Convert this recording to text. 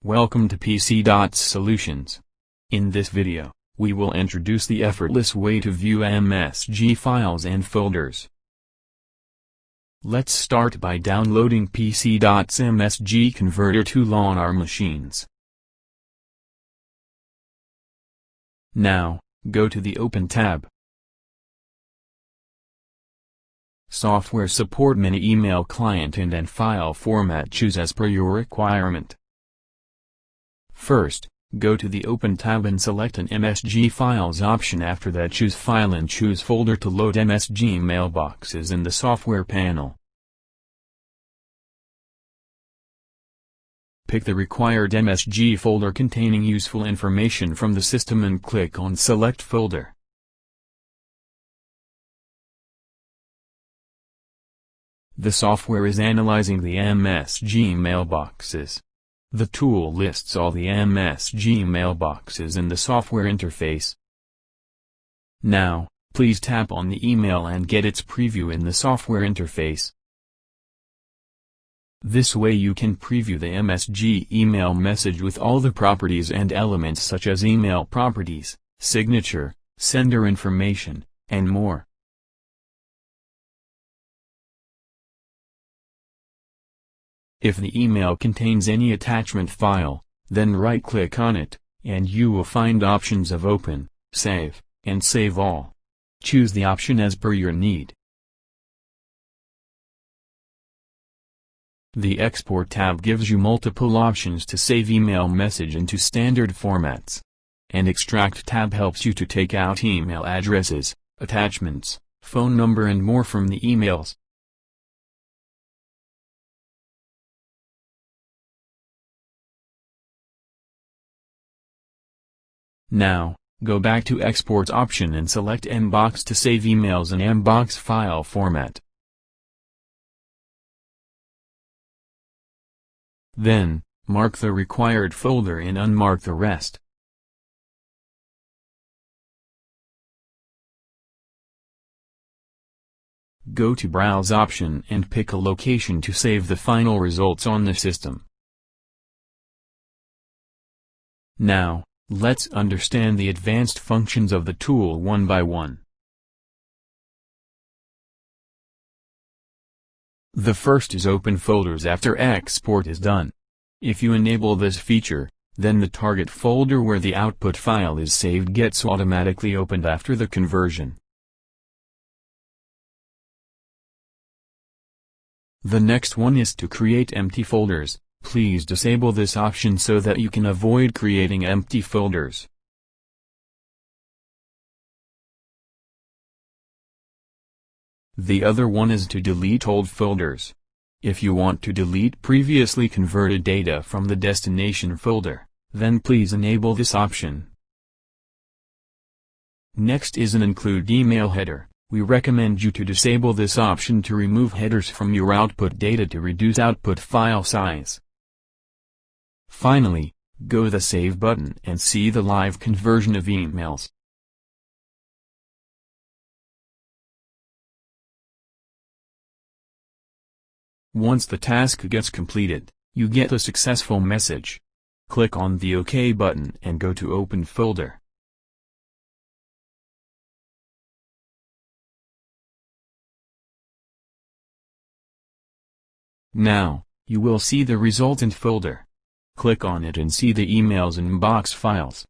Welcome to PCDOTS Solutions. In this video, we will introduce the effortless way to view MSG files and folders. Let's start by downloading PCDOTS MSG Converter tool on our machines. Now, go to the Open tab. Software support mini email client and file format choose as per your requirement. First, go to the Open tab and select an MSG Files option. After that, choose File and choose Folder to load MSG mailboxes in the software panel. Pick the required MSG folder containing useful information from the system and click on Select Folder. The software is analyzing the MSG mailboxes. The tool lists all the MSG mailboxes in the software interface. Now, please tap on the email and get its preview in the software interface. This way you can preview the MSG email message with all the properties and elements such as email properties, signature, sender information, and more. If the email contains any attachment file, then right-click on it, and you will find options of Open, Save, and Save All. Choose the option as per your need. The Export tab gives you multiple options to save email message into standard formats. And Extract tab helps you to take out email addresses, attachments, phone number and more from the emails. Now, go back to Export option and select MBOX to save emails in MBOX file format. Then, mark the required folder and unmark the rest. Go to Browse option and pick a location to save the final results on the system. Now, let's understand the advanced functions of the tool one by one. The first is open folders after export is done. If you enable this feature, then the target folder where the output file is saved gets automatically opened after the conversion. The next one is to create empty folders. Please disable this option so that you can avoid creating empty folders. The other one is to delete old folders. If you want to delete previously converted data from the destination folder, then please enable this option. Next is an include email header. We recommend you to disable this option to remove headers from your output data to reduce output file size. Finally, go to the Save button and see the live conversion of emails. Once the task gets completed, you get a successful message. Click on the OK button and go to Open Folder. Now, you will see the resultant folder. Click on it and see the emails in MBOX files.